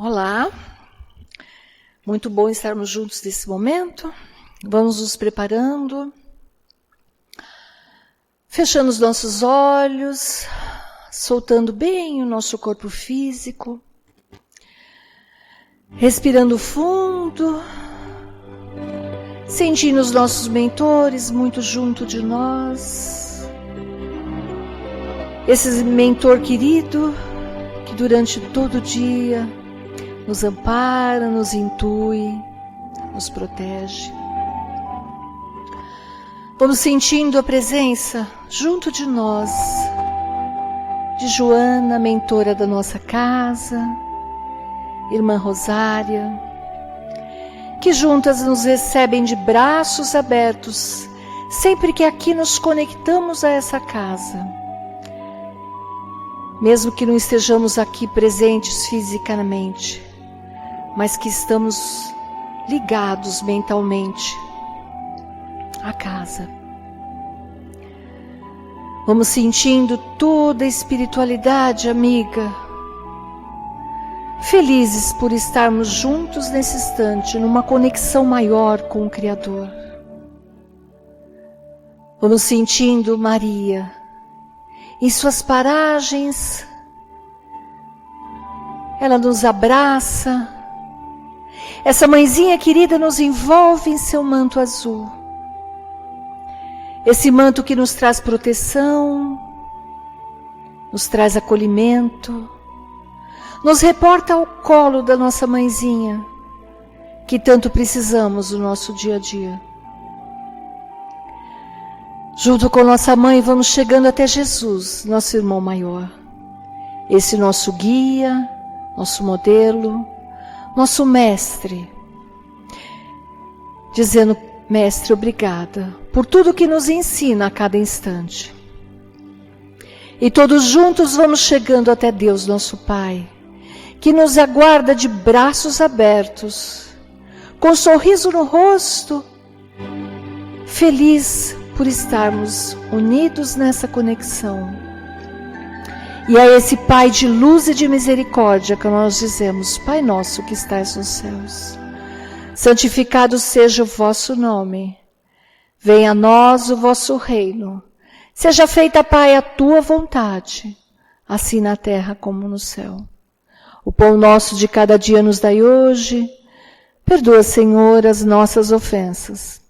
Olá, muito bom estarmos juntos nesse momento. Vamos nos preparando, fechando os nossos olhos, soltando bem o nosso corpo físico, respirando fundo, sentindo os nossos mentores muito junto de nós. Esse mentor querido que durante todo o dia nos ampara, nos intui, nos protege. Vamos sentindo a presença junto de nós, de Joana, mentora da nossa casa, irmã Rosária, que juntas nos recebem de braços abertos, sempre que aqui nos conectamos a essa casa. Mesmo que não estejamos aqui presentes fisicamente, mas que estamos ligados mentalmente à casa. Vamos sentindo toda a espiritualidade amiga, felizes por estarmos juntos nesse instante, numa conexão maior com o Criador. Vamos sentindo Maria em suas paragens, ela nos abraça. Essa mãezinha querida nos envolve em seu manto azul. Esse manto que nos traz proteção, nos traz acolhimento, nos reporta ao colo da nossa mãezinha, que tanto precisamos no nosso dia a dia. Junto com nossa mãe vamos chegando até Jesus, nosso irmão maior. Esse nosso guia, nosso modelo, nosso mestre, dizendo: mestre, obrigada por tudo que nos ensina a cada instante. E todos juntos vamos chegando até Deus, nosso Pai, que nos aguarda de braços abertos, com um sorriso no rosto, feliz por estarmos unidos nessa conexão. E é esse Pai de luz e de misericórdia que nós dizemos: Pai nosso que estás nos céus, santificado seja o vosso nome, venha a nós o vosso reino, seja feita, Pai, a tua vontade, assim na terra como no céu. O pão nosso de cada dia nos dai hoje, perdoa, Senhor, as nossas ofensas,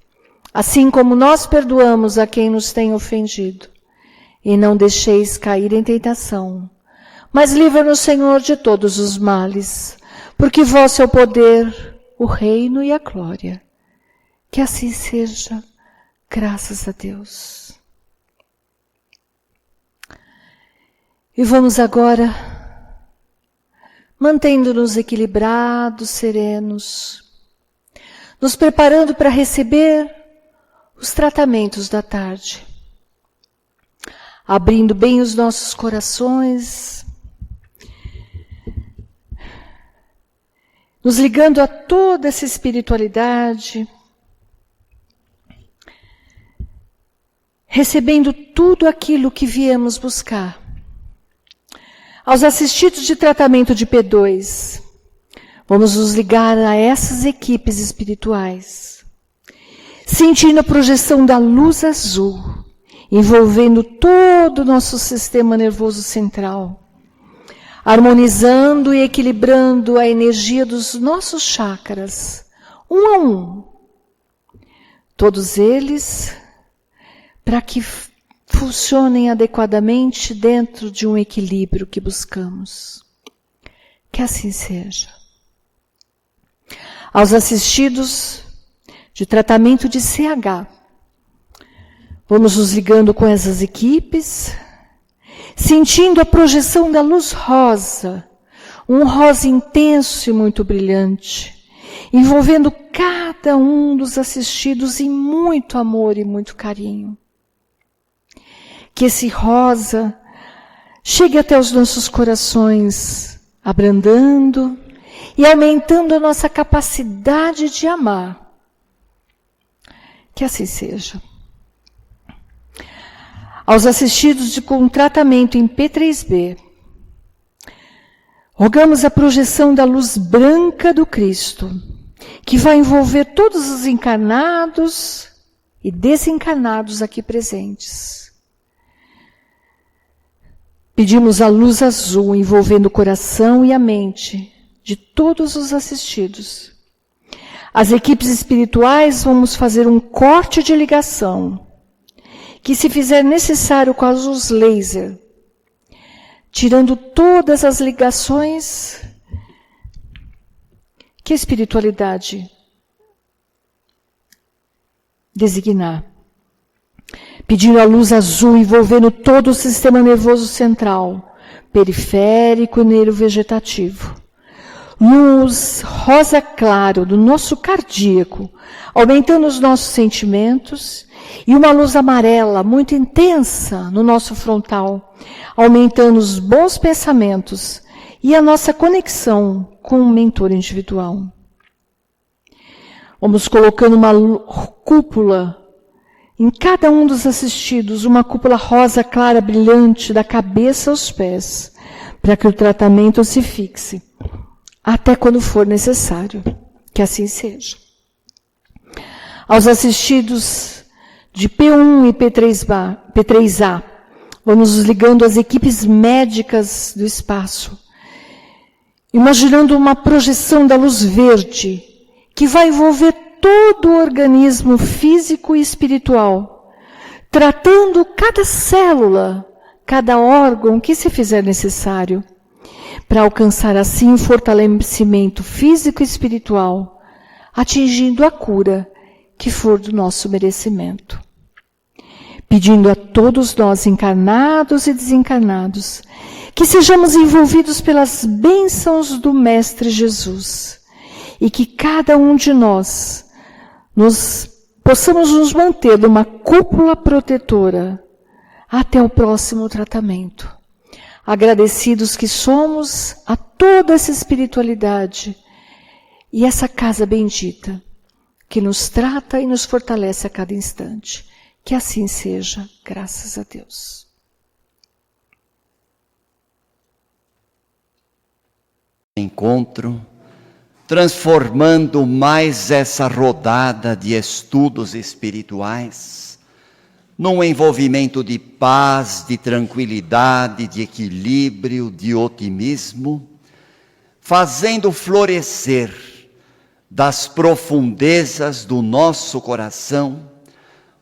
assim como nós perdoamos a quem nos tem ofendido. E não deixeis cair em tentação, mas livra-nos, Senhor, de todos os males, porque vosso é o poder, o reino e a glória. Que assim seja, graças a Deus. E vamos agora, mantendo-nos equilibrados, serenos, nos preparando para receber os tratamentos da tarde. Abrindo bem os nossos corações, nos ligando a toda essa espiritualidade, recebendo tudo aquilo que viemos buscar. Aos assistidos de tratamento de P2, vamos nos ligar a essas equipes espirituais, sentindo a projeção da luz azul, envolvendo todo o nosso sistema nervoso central, harmonizando e equilibrando a energia dos nossos chakras, um a um. Todos eles, para que funcionem adequadamente dentro de um equilíbrio que buscamos. Que assim seja. Aos assistidos de tratamento de CH, vamos nos ligando com essas equipes, sentindo a projeção da luz rosa, um rosa intenso e muito brilhante, envolvendo cada um dos assistidos em muito amor e muito carinho. Que esse rosa chegue até os nossos corações, abrandando e aumentando a nossa capacidade de amar. Que assim seja. Aos assistidos com tratamento em P3B, Rogamos a projeção da luz branca do Cristo, que vai envolver todos os encarnados e desencarnados aqui presentes. Pedimos a luz azul envolvendo o coração e a mente de todos os assistidos. As equipes espirituais vamos fazer um corte de ligação, que se fizer necessário com a luz laser, tirando todas as ligações que a espiritualidade designar. Pedindo a luz azul envolvendo todo o sistema nervoso central, periférico e neurovegetativo. Luz rosa claro do nosso cardíaco, aumentando os nossos sentimentos, e uma luz amarela muito intensa no nosso frontal, aumentando os bons pensamentos e a nossa conexão com o mentor individual. Vamos colocando uma cúpula em cada um dos assistidos, uma cúpula rosa clara brilhante da cabeça aos pés, para que o tratamento se fixe, até quando for necessário, que assim seja. Aos assistidos de P1 e P3A, vamos nos ligando às equipes médicas do espaço, imaginando uma projeção da luz verde, que vai envolver todo o organismo físico e espiritual, tratando cada célula, cada órgão que se fizer necessário, para alcançar assim o fortalecimento físico e espiritual, atingindo a cura que for do nosso merecimento. Pedindo a todos nós, encarnados e desencarnados, que sejamos envolvidos pelas bênçãos do Mestre Jesus e que cada um de nós possamos nos manter numa cúpula protetora até o próximo tratamento. Agradecidos que somos a toda essa espiritualidade e essa casa bendita que nos trata e nos fortalece a cada instante. Que assim seja, graças a Deus. Encontro, transformando mais essa rodada de estudos espirituais num envolvimento de paz, de tranquilidade, de equilíbrio, de otimismo, fazendo florescer das profundezas do nosso coração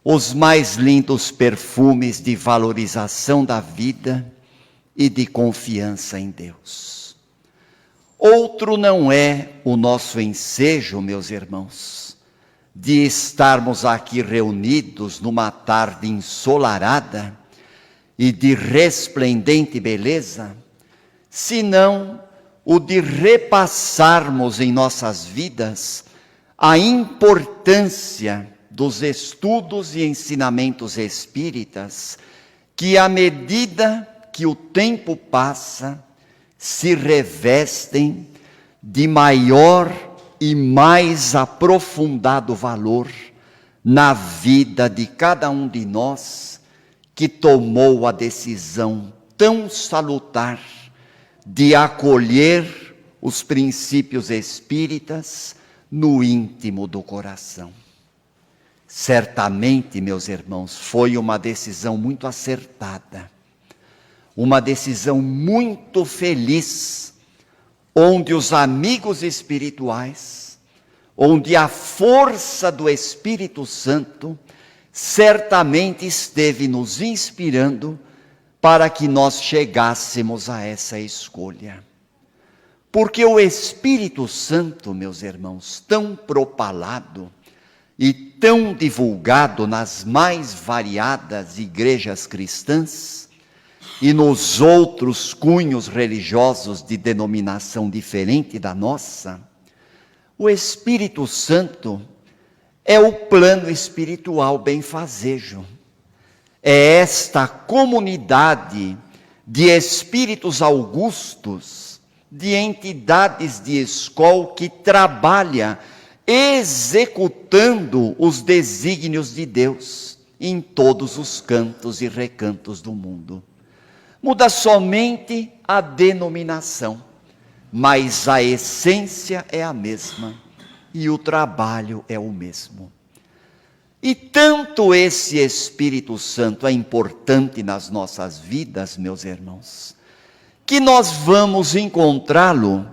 os mais lindos perfumes de valorização da vida e de confiança em Deus. Outro não é o nosso ensejo, meus irmãos, de estarmos aqui reunidos numa tarde ensolarada e de resplendente beleza, senão o de repassarmos em nossas vidas a importância dos estudos e ensinamentos espíritas, que à medida que o tempo passa, se revestem de maior e mais aprofundado valor na vida de cada um de nós que tomou a decisão tão salutar de acolher os princípios espíritas no íntimo do coração. Certamente, meus irmãos, foi uma decisão muito acertada, uma decisão muito feliz, onde os amigos espirituais, onde a força do Espírito Santo certamente esteve nos inspirando para que nós chegássemos a essa escolha. Porque o Espírito Santo, meus irmãos, tão propalado e tão divulgado nas mais variadas igrejas cristãs e nos outros cunhos religiosos de denominação diferente da nossa, o Espírito Santo é o plano espiritual benfazejo. É esta comunidade de espíritos augustos, de entidades de escola que trabalha executando os desígnios de Deus em todos os cantos e recantos do mundo. Muda somente a denominação, mas a essência é a mesma e o trabalho é o mesmo. E tanto esse Espírito Santo é importante nas nossas vidas, meus irmãos, que nós vamos encontrá-lo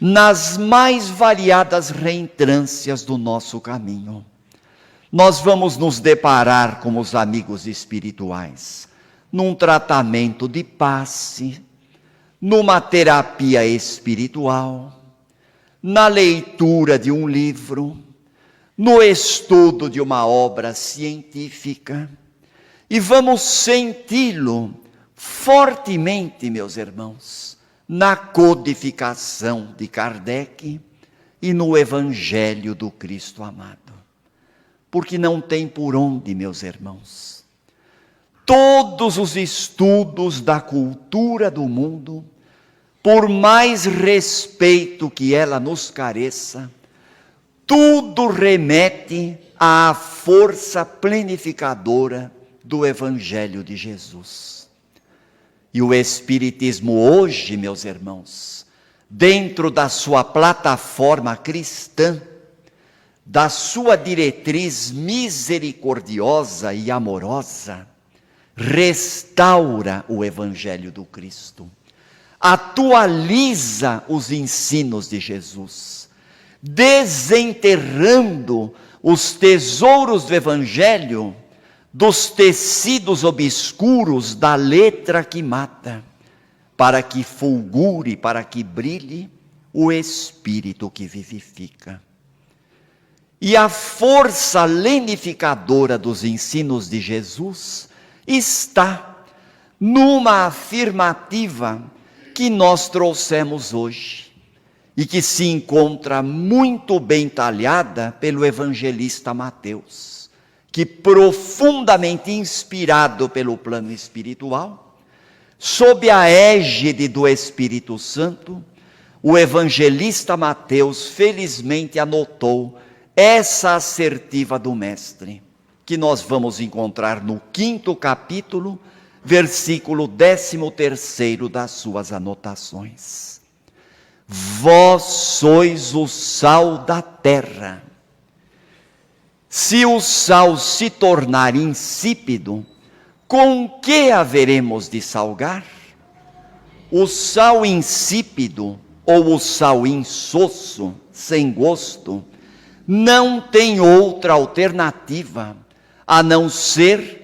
nas mais variadas reentrâncias do nosso caminho. Nós vamos nos deparar com os amigos espirituais, num tratamento de passe, numa terapia espiritual, na leitura de um livro, no estudo de uma obra científica, e vamos senti-lo fortemente, meus irmãos, na codificação de Kardec e no Evangelho do Cristo amado. Porque não tem por onde, meus irmãos. Todos os estudos da cultura do mundo, por mais respeito que ela nos careça, tudo remete à força plenificadora do Evangelho de Jesus. E o Espiritismo hoje, meus irmãos, dentro da sua plataforma cristã, da sua diretriz misericordiosa e amorosa, restaura o Evangelho do Cristo, atualiza os ensinos de Jesus, desenterrando os tesouros do Evangelho dos tecidos obscuros da letra que mata, para que fulgure, para que brilhe o Espírito que vivifica. E a força lenificadora dos ensinos de Jesus está numa afirmativa que nós trouxemos hoje e que se encontra muito bem talhada pelo evangelista Mateus, que, profundamente inspirado pelo plano espiritual, sob a égide do Espírito Santo, o evangelista Mateus felizmente anotou essa assertiva do Mestre, que nós vamos encontrar no 5º capítulo, versículo 13º das suas anotações. Vós sois o sal da terra. Se o sal se tornar insípido, com que haveremos de salgar? O sal insípido ou o sal insosso, sem gosto, não tem outra alternativa a não ser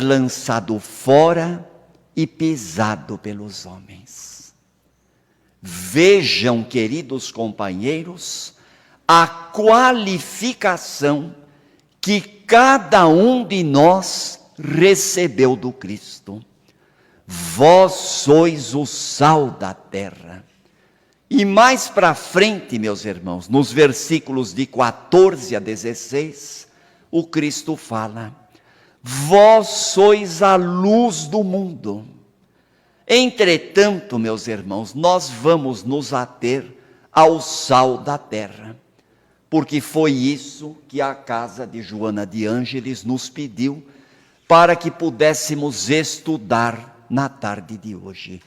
lançado fora e pisado pelos homens. Vejam, queridos companheiros, a qualificação que cada um de nós recebeu do Cristo. Vós sois o sal da terra. E mais para frente, meus irmãos, nos versículos de 14 a 16, o Cristo fala: vós sois a luz do mundo. Entretanto, meus irmãos, nós vamos nos ater ao sal da terra, porque foi isso que a casa de Joana de Ângeles nos pediu para que pudéssemos estudar na tarde de hoje.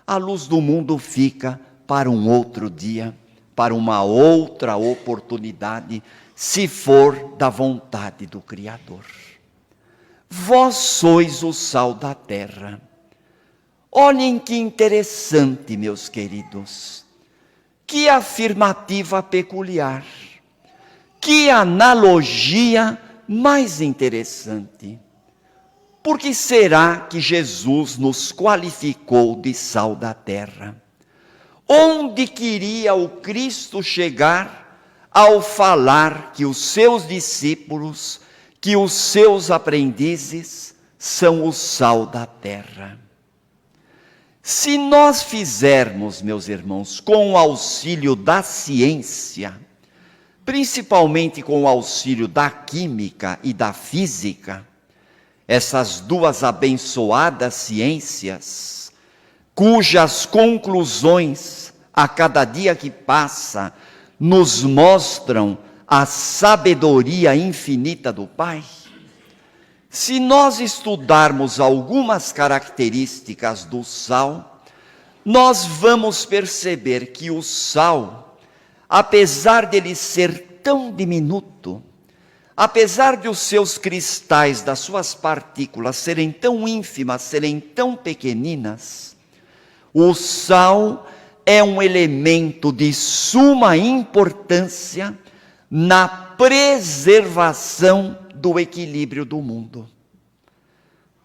A luz do mundo fica para um outro dia, para uma outra oportunidade, se for da vontade do Criador. Vós sois o sal da terra. Olhem que interessante, meus queridos, que afirmativa peculiar, que analogia mais interessante. Por que será que Jesus nos qualificou de sal da terra? Onde queria o Cristo chegar ao falar que os seus discípulos, que os seus aprendizes são o sal da terra? Se nós fizermos, meus irmãos, com o auxílio da ciência, principalmente com o auxílio da química e da física, essas duas abençoadas ciências, cujas conclusões, a cada dia que passa, nos mostram a sabedoria infinita do Pai, se nós estudarmos algumas características do sal, nós vamos perceber que o sal, apesar dele ser tão diminuto, apesar de os seus cristais, das suas partículas serem tão ínfimas, serem tão pequeninas, o sal é um elemento de suma importância na preservação do equilíbrio do mundo.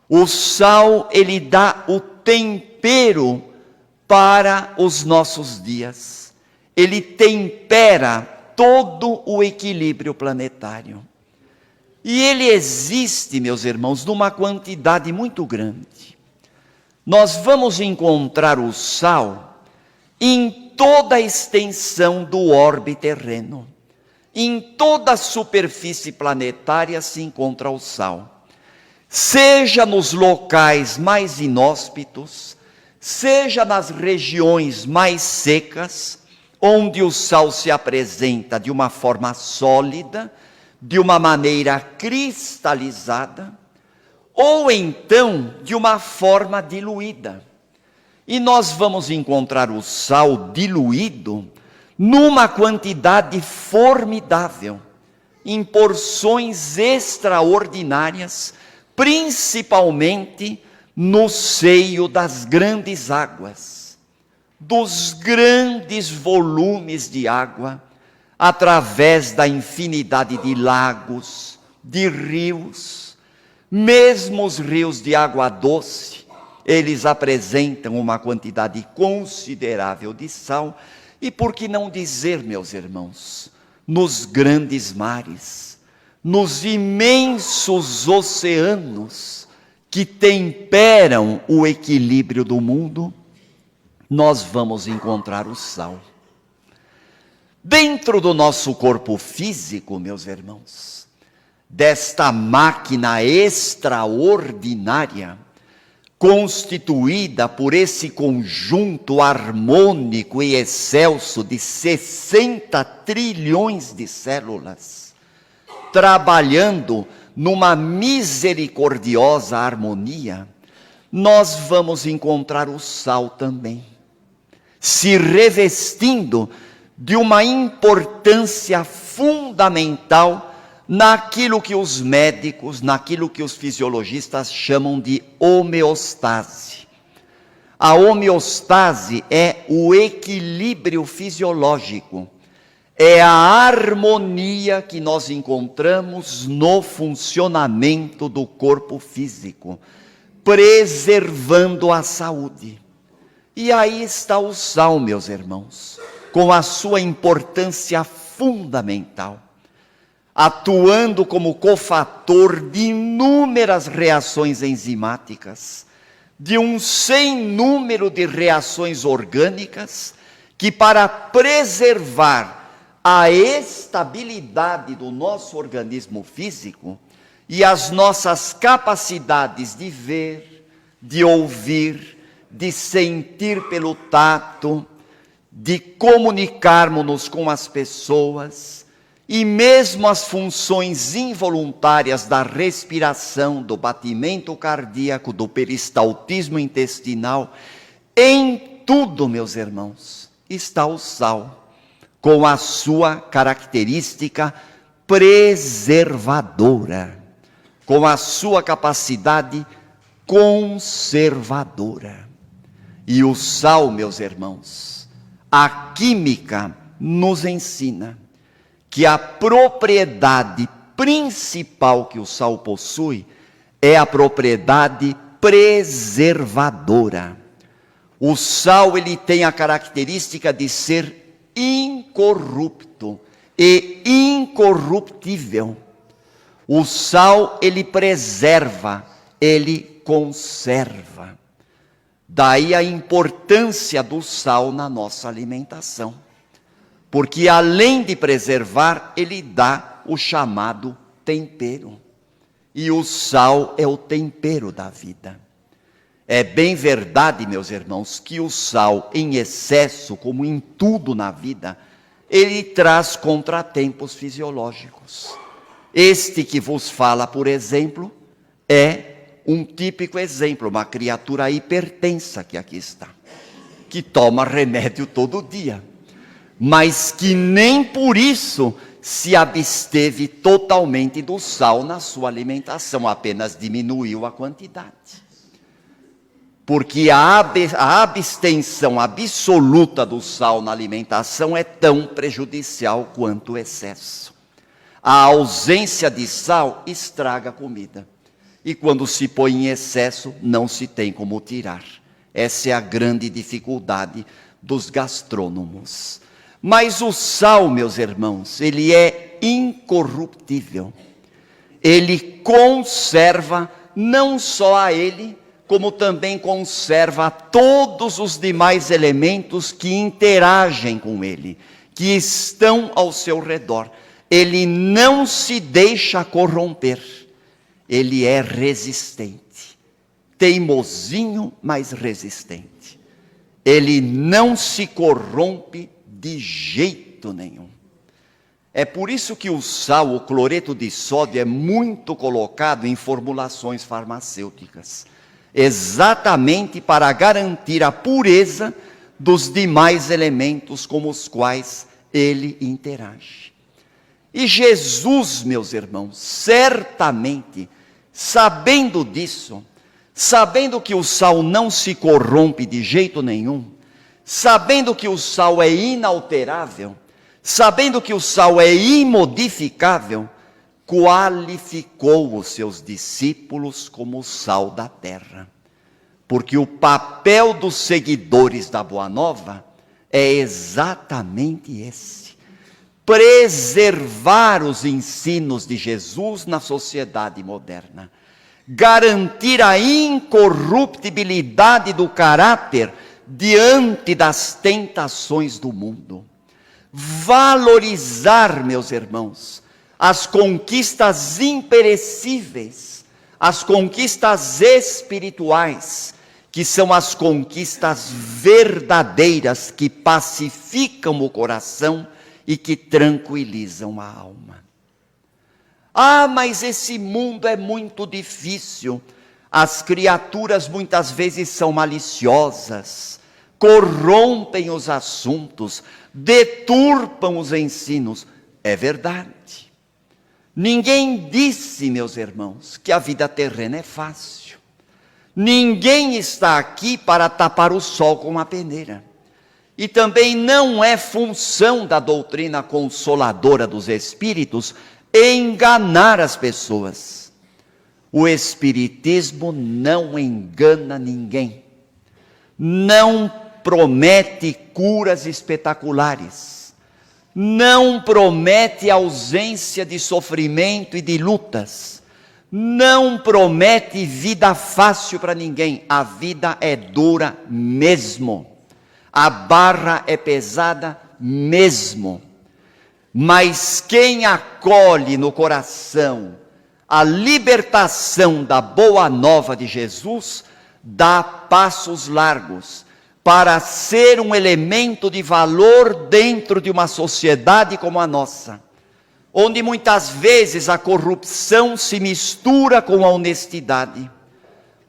O sal, ele dá o tempero para os nossos dias. Ele tempera todo o equilíbrio planetário. E ele existe, meus irmãos, numa quantidade muito grande. Nós vamos encontrar o sal em toda a extensão do orbe terreno. Em toda a superfície planetária se encontra o sal. Seja nos locais mais inóspitos, seja nas regiões mais secas, onde o sal se apresenta de uma forma sólida, de uma maneira cristalizada, ou então de uma forma diluída. E nós vamos encontrar o sal diluído numa quantidade formidável, em porções extraordinárias, principalmente no seio das grandes águas, dos grandes volumes de água, através da infinidade de lagos, de rios, mesmo os rios de água doce, eles apresentam uma quantidade considerável de sal, e por que não dizer, meus irmãos, nos grandes mares, nos imensos oceanos que temperam o equilíbrio do mundo, nós vamos encontrar o sal. Dentro do nosso corpo físico, meus irmãos, desta máquina extraordinária, constituída por esse conjunto harmônico e excelso de 60 trilhões de células, trabalhando numa misericordiosa harmonia, nós vamos encontrar o sal também, se revestindo de uma importância fundamental naquilo que os médicos, naquilo que os fisiologistas chamam de homeostase. A homeostase é o equilíbrio fisiológico, é a harmonia que nós encontramos no funcionamento do corpo físico, preservando a saúde. E aí está o sal, meus irmãos, com a sua importância fundamental, atuando como cofator de inúmeras reações enzimáticas, de um sem número de reações orgânicas, que para preservar a estabilidade do nosso organismo físico e as nossas capacidades de ver, de ouvir, de sentir pelo tato, de comunicarmos-nos com as pessoas, e mesmo as funções involuntárias da respiração, do batimento cardíaco, do peristaltismo intestinal, em tudo, meus irmãos, está o sal, com a sua característica preservadora, com a sua capacidade conservadora. E o sal, meus irmãos, a química nos ensina que a propriedade principal que o sal possui é a propriedade preservadora. O sal, ele tem a característica de ser incorrupto e incorruptível. O sal, ele preserva, ele conserva. Daí a importância do sal na nossa alimentação. Porque além de preservar, ele dá o chamado tempero. E o sal é o tempero da vida. É bem verdade, meus irmãos, que o sal em excesso, como em tudo na vida, ele traz contratempos fisiológicos. Este que vos fala, por exemplo, é um típico exemplo, uma criatura hipertensa que aqui está. que toma remédio todo dia, mas que nem por isso se absteve totalmente do sal na sua alimentação, apenas diminuiu a quantidade. Porque a abstenção absoluta do sal na alimentação é tão prejudicial quanto o excesso. A ausência de sal estraga a comida. E quando se põe em excesso, não se tem como tirar. Essa é a grande dificuldade dos gastrônomos. Mas o sal, meus irmãos, ele é incorruptível. Ele conserva não só a ele, como também conserva todos os demais elementos que interagem com ele, que estão ao seu redor. Ele não se deixa corromper, ele é resistente, teimosinho, mas resistente. Ele não se corrompe de jeito nenhum. É por isso que o sal, o cloreto de sódio, é muito colocado em formulações farmacêuticas, exatamente para garantir a pureza dos demais elementos com os quais ele interage. E Jesus, meus irmãos, certamente, sabendo disso, sabendo que o sal não se corrompe de jeito nenhum, sabendo que o sal é inalterável, sabendo que o sal é imodificável, qualificou os seus discípulos como o sal da terra. Porque o papel dos seguidores da Boa Nova é exatamente esse: preservar os ensinos de Jesus na sociedade moderna, garantir a incorruptibilidade do caráter diante das tentações do mundo, valorizar, meus irmãos, as conquistas imperecíveis, as conquistas espirituais, que são as conquistas verdadeiras que pacificam o coração e que tranquilizam a alma. Ah, mas esse mundo é muito difícil. As criaturas muitas vezes são maliciosas, corrompem os assuntos, deturpam os ensinos. É verdade. Ninguém disse, meus irmãos, que a vida terrena é fácil. Ninguém está aqui para tapar o sol com uma peneira. E também não é função da doutrina consoladora dos espíritos enganar as pessoas. O espiritismo não engana ninguém. Não promete curas espetaculares. Não promete ausência de sofrimento e de lutas. Não promete vida fácil para ninguém. A vida é dura mesmo. A barra é pesada mesmo. Mas quem acolhe no coração a libertação da boa nova de Jesus, dá passos largos para ser um elemento de valor dentro de uma sociedade como a nossa, onde muitas vezes a corrupção se mistura com a honestidade,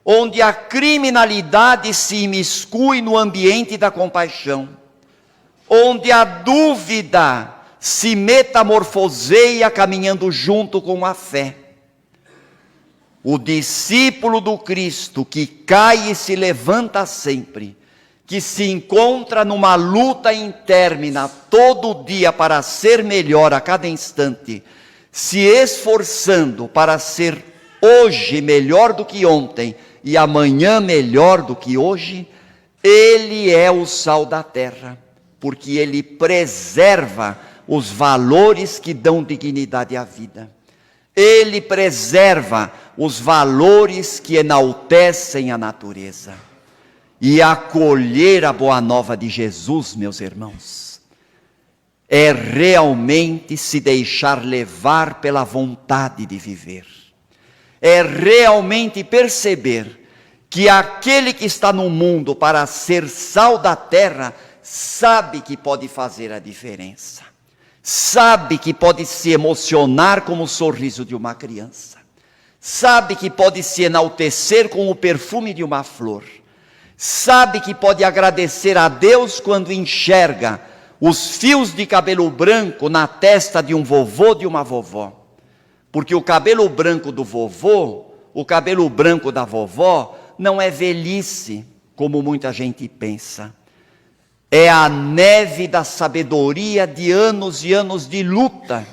onde a criminalidade se imiscui no ambiente da compaixão, onde a dúvida se metamorfoseia caminhando junto com a fé. O discípulo do Cristo que cai e se levanta sempre, que se encontra numa luta interna todo dia para ser melhor a cada instante, se esforçando para ser hoje melhor do que ontem e amanhã melhor do que hoje, ele é o sal da terra, porque ele preserva os valores que dão dignidade à vida. Ele preserva os valores que enaltecem a natureza. E acolher a boa nova de Jesus, meus irmãos, é realmente se deixar levar pela vontade de viver. É realmente perceber que aquele que está no mundo para ser sal da terra, sabe que pode fazer a diferença. Sabe que pode se emocionar com o sorriso de uma criança. Sabe que pode se enaltecer com o perfume de uma flor. sabe que pode agradecer a Deus quando enxerga os fios de cabelo branco na testa de um vovô, de uma vovó. Porque o cabelo branco do vovô, o cabelo branco da vovó, não é velhice, como muita gente pensa. É a neve da sabedoria de anos e anos de luta,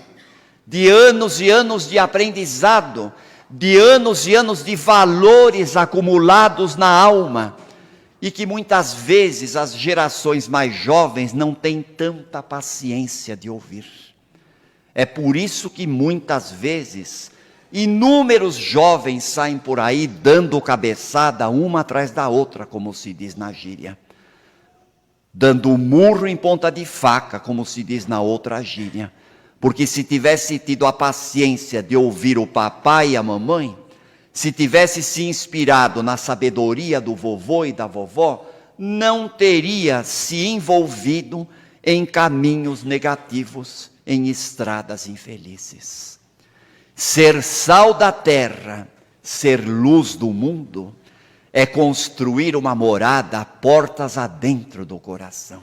de anos e anos de aprendizado, de anos e anos de valores acumulados na alma, e que muitas vezes as gerações mais jovens não têm tanta paciência de ouvir. É por isso que muitas vezes inúmeros jovens saem por aí dando cabeçada uma atrás da outra, como se diz na gíria. Dando um murro em ponta de faca, como se diz na outra gíria. Porque se tivesse tido a paciência de ouvir o papai e a mamãe, se tivesse se inspirado na sabedoria do vovô e da vovó, não teria se envolvido em caminhos negativos, em estradas infelizes. Ser sal da terra, ser luz do mundo, é construir uma morada portas adentro do coração.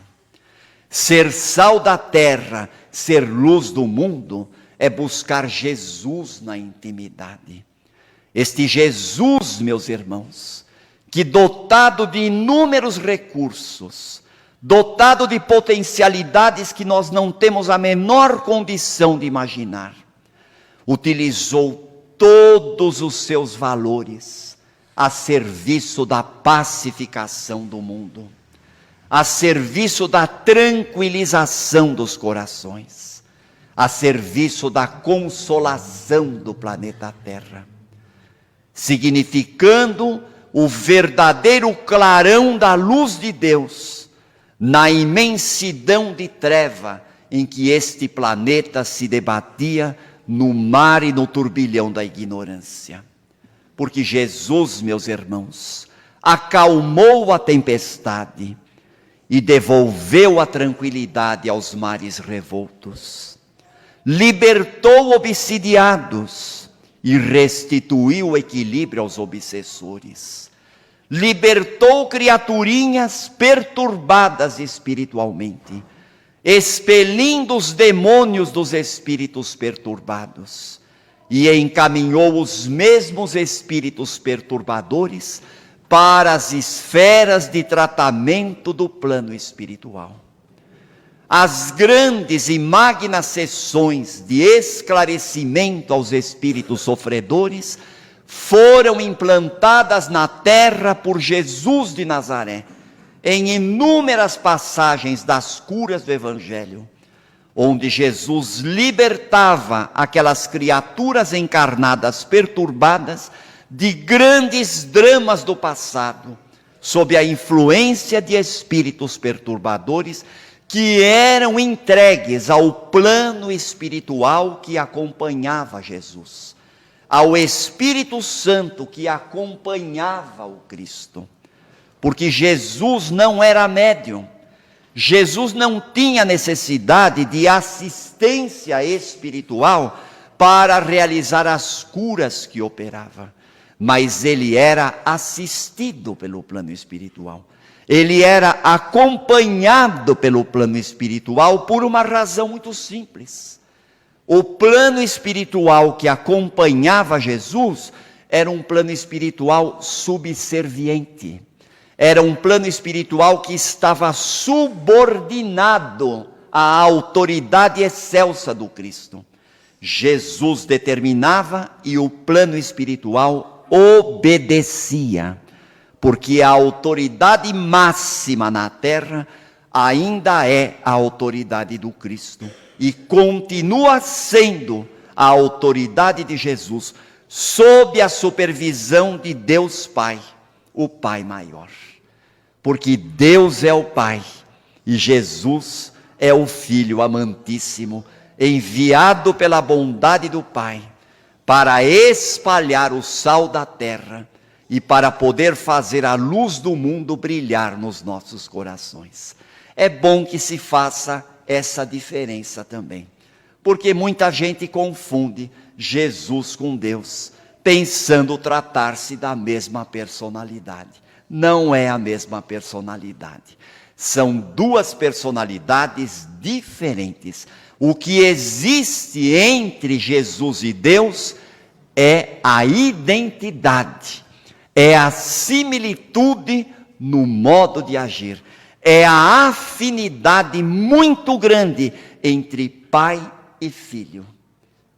Ser sal da terra, ser luz do mundo, é buscar Jesus na intimidade. Este Jesus, meus irmãos, que dotado de inúmeros recursos, dotado de potencialidades que nós não temos a menor condição de imaginar, utilizou todos os seus valores a serviço da pacificação do mundo, a serviço da tranquilização dos corações, a serviço da consolação do planeta Terra, significando o verdadeiro clarão da luz de Deus na imensidão de treva em que este planeta se debatia no mar e no turbilhão da ignorância. Porque Jesus, meus irmãos, acalmou a tempestade e devolveu a tranquilidade aos mares revoltos, libertou obsidiados e restituiu o equilíbrio aos obsessores, libertou criaturinhas perturbadas espiritualmente, expelindo os demônios dos espíritos perturbados, e encaminhou os mesmos espíritos perturbadores para as esferas de tratamento do plano espiritual. As grandes e magnas sessões de esclarecimento aos espíritos sofredores foram implantadas na terra por Jesus de Nazaré, em inúmeras passagens das curas do Evangelho, onde Jesus libertava aquelas criaturas encarnadas perturbadas de grandes dramas do passado, sob a influência de espíritos perturbadores que eram entregues ao plano espiritual que acompanhava Jesus, ao Espírito Santo que acompanhava o Cristo. Porque Jesus não era médium, Jesus não tinha necessidade de assistência espiritual para realizar as curas que operava, mas ele era assistido pelo plano espiritual. Ele era acompanhado pelo plano espiritual por uma razão muito simples. O plano espiritual que acompanhava Jesus era um plano espiritual subserviente. Era um plano espiritual que estava subordinado à autoridade excelsa do Cristo. Jesus determinava e o plano espiritual obedecia, porque a autoridade máxima na terra ainda é a autoridade do Cristo e continua sendo a autoridade de Jesus, sob a supervisão de Deus Pai, o Pai maior. Porque Deus é o Pai e Jesus é o Filho amantíssimo, enviado pela bondade do Pai para espalhar o sal da terra e para poder fazer a luz do mundo brilhar nos nossos corações. É bom que se faça essa diferença também, porque muita gente confunde Jesus com Deus, pensando tratar-se da mesma personalidade. não é a mesma personalidade. São duas personalidades diferentes. O que existe entre Jesus e Deus é a identidade, é a similitude no modo de agir, é a afinidade muito grande entre pai e filho.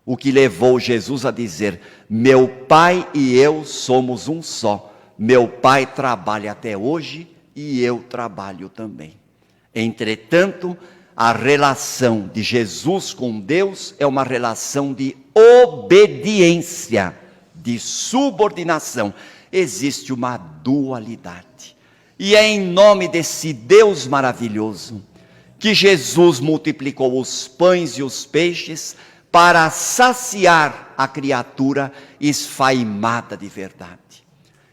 O que levou Jesus a dizer: meu pai e eu somos um só. Meu pai trabalha até hoje e eu trabalho também. Entretanto, a relação de Jesus com Deus é uma relação de obediência, de subordinação. Existe uma dualidade. E é em nome desse Deus maravilhoso que Jesus multiplicou os pães e os peixes para saciar a criatura esfaimada de verdade.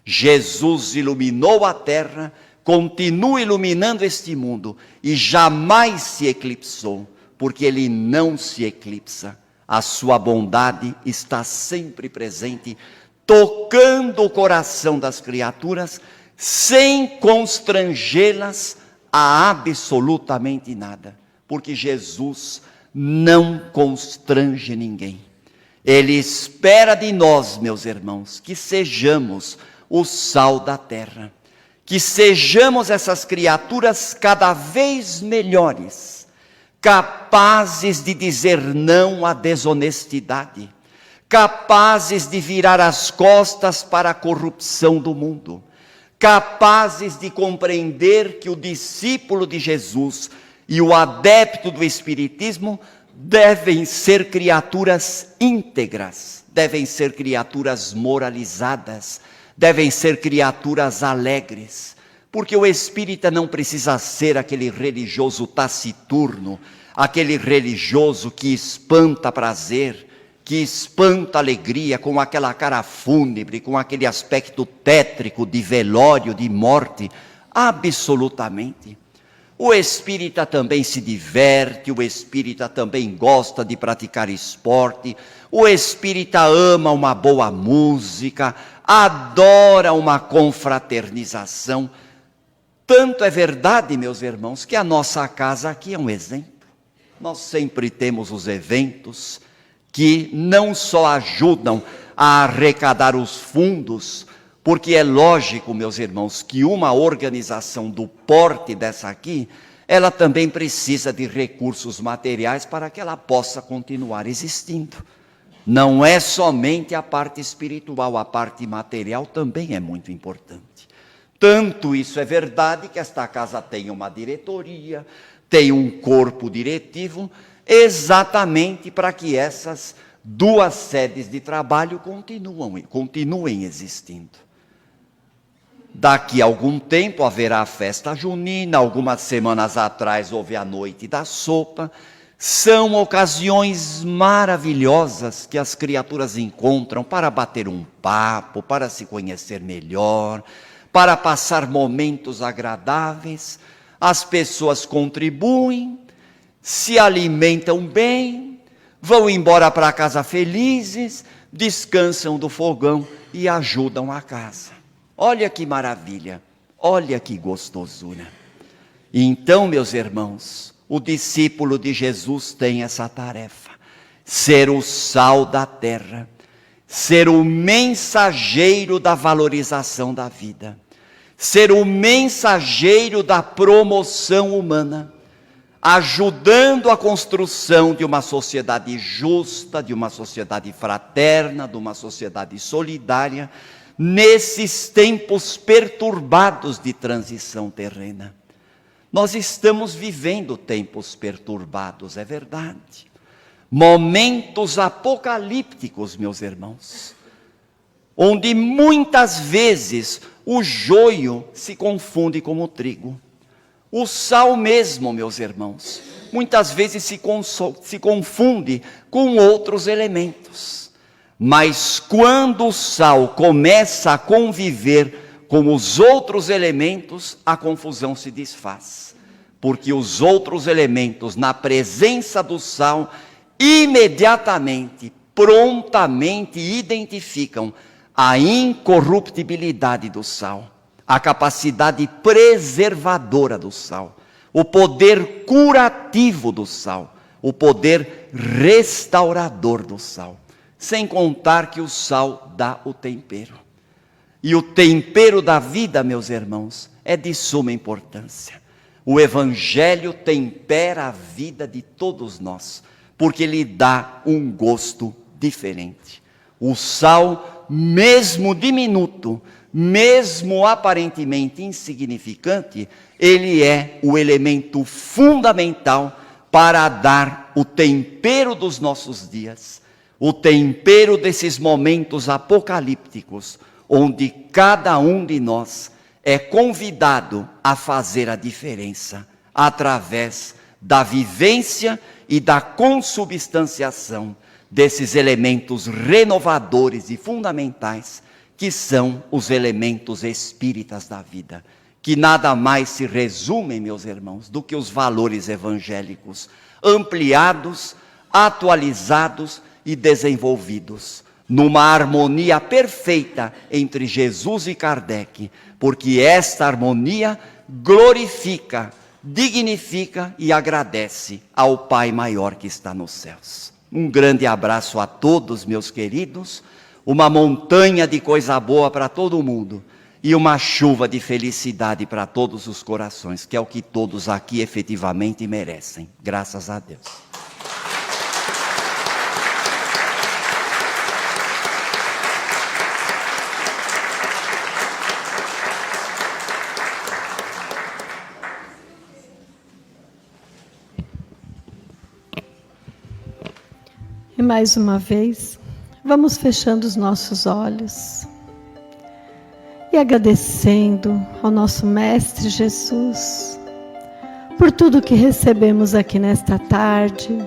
Jesus iluminou a terra, continua iluminando este mundo e jamais se eclipsou, porque ele não se eclipsa. A sua bondade está sempre presente, tocando o coração das criaturas, sem constrangê-las a absolutamente nada, porque Jesus não constrange ninguém. Ele espera de nós, meus irmãos, que sejamos o sal da terra, que sejamos essas criaturas cada vez melhores, capazes de dizer não à desonestidade, capazes de virar as costas para a corrupção do mundo, capazes de compreender que o discípulo de Jesus e o adepto do Espiritismo devem ser criaturas íntegras, devem ser criaturas moralizadas, devem ser criaturas alegres, porque o espírita não precisa ser aquele religioso taciturno, aquele religioso que espanta prazer, que espanta alegria, com aquela cara fúnebre, com aquele aspecto tétrico de velório, de morte. Absolutamente. O espírita também se diverte, o espírita também gosta de praticar esporte, o espírita ama uma boa música, adora uma confraternização. Tanto é verdade, meus irmãos, que a nossa casa aqui é um exemplo. Nós sempre temos os eventos que não só ajudam a arrecadar os fundos, porque é lógico, meus irmãos, que uma organização do porte dessa aqui, ela também precisa de recursos materiais para que ela possa continuar existindo. Não é somente a parte espiritual, a parte material também é muito importante. Tanto isso é verdade que esta casa tem uma diretoria, tem um corpo diretivo, exatamente para que essas duas sedes de trabalho continuem existindo. Daqui a algum tempo haverá a festa junina, algumas semanas atrás houve a noite da sopa. São ocasiões maravilhosas que as criaturas encontram para bater um papo, para se conhecer melhor, para passar momentos agradáveis. As pessoas contribuem, se alimentam bem, vão embora para casa felizes, descansam do fogão e ajudam a casa. Olha que maravilha, olha que gostosura. Então, meus irmãos, o discípulo de Jesus tem essa tarefa, ser o sal da terra, ser o mensageiro da valorização da vida, ser o mensageiro da promoção humana, ajudando a construção de uma sociedade justa, de uma sociedade fraterna, de uma sociedade solidária, nesses tempos perturbados de transição terrena. Nós estamos vivendo tempos perturbados, é verdade. Momentos apocalípticos, meus irmãos, onde muitas vezes o joio se confunde com o trigo. O sal mesmo, meus irmãos, muitas vezes se confunde com outros elementos. Mas quando o sal começa a conviver com os outros elementos, a confusão se desfaz. Porque os outros elementos, na presença do sal, imediatamente, prontamente identificam a incorruptibilidade do sal, a capacidade preservadora do sal, o poder curativo do sal, o poder restaurador do sal. Sem contar que o sal dá o tempero. E o tempero da vida, meus irmãos, é de suma importância. O Evangelho tempera a vida de todos nós, porque lhe dá um gosto diferente. O sal, mesmo diminuto, mesmo aparentemente insignificante, ele é o elemento fundamental para dar o tempero dos nossos dias, o tempero desses momentos apocalípticos, onde cada um de nós é convidado a fazer a diferença através da vivência e da consubstanciação desses elementos renovadores e fundamentais, que são os elementos espíritas da vida, que nada mais se resumem, meus irmãos, do que os valores evangélicos, ampliados, atualizados e desenvolvidos, numa harmonia perfeita entre Jesus e Kardec, porque esta harmonia glorifica, dignifica e agradece ao Pai maior que está nos céus. Um grande abraço a todos, meus queridos, uma montanha de coisa boa para todo mundo e uma chuva de felicidade para todos os corações, que é o que todos aqui efetivamente merecem. Graças a Deus. E mais uma vez, vamos fechando os nossos olhos e agradecendo ao nosso Mestre Jesus por tudo que recebemos aqui nesta tarde,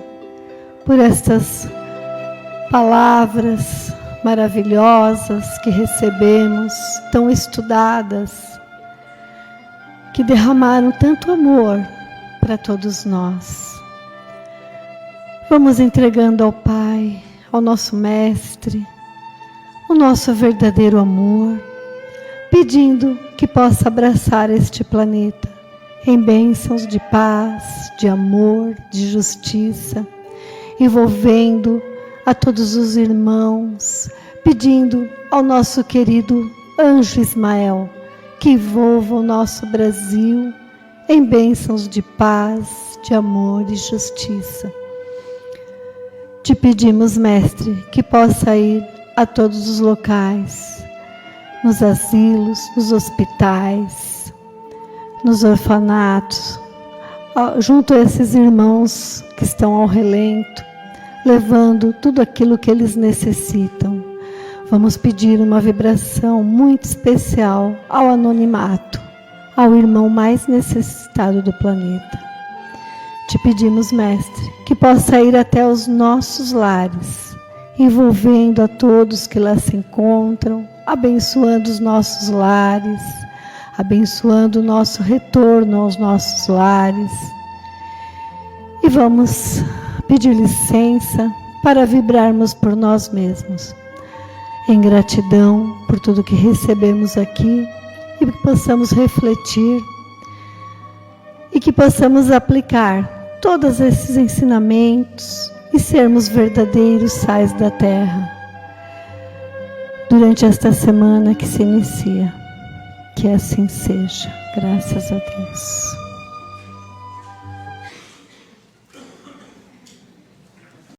por estas palavras maravilhosas que recebemos, tão estudadas, que derramaram tanto amor para todos nós. Vamos entregando ao Pai, ao nosso Mestre, o nosso verdadeiro amor, pedindo que possa abraçar este planeta em bênçãos de paz, de amor, de justiça, envolvendo a todos os irmãos, pedindo ao nosso querido Anjo Ismael que envolva o nosso Brasil em bênçãos de paz, de amor e justiça. Te pedimos, Mestre, que possa ir a todos os locais, nos asilos, nos hospitais, nos orfanatos, junto a esses irmãos que estão ao relento, levando tudo aquilo que eles necessitam. Vamos pedir uma vibração muito especial ao anonimato, ao irmão mais necessitado do planeta. Te pedimos, Mestre, que possa ir até os nossos lares, envolvendo a todos que lá se encontram, abençoando os nossos lares, abençoando o nosso retorno aos nossos lares. E vamos pedir licença para vibrarmos por nós mesmos, em gratidão por tudo que recebemos aqui, e que possamos refletir e que possamos aplicar todos esses ensinamentos e sermos verdadeiros sais da terra durante esta semana que se inicia. Que assim seja, graças a Deus.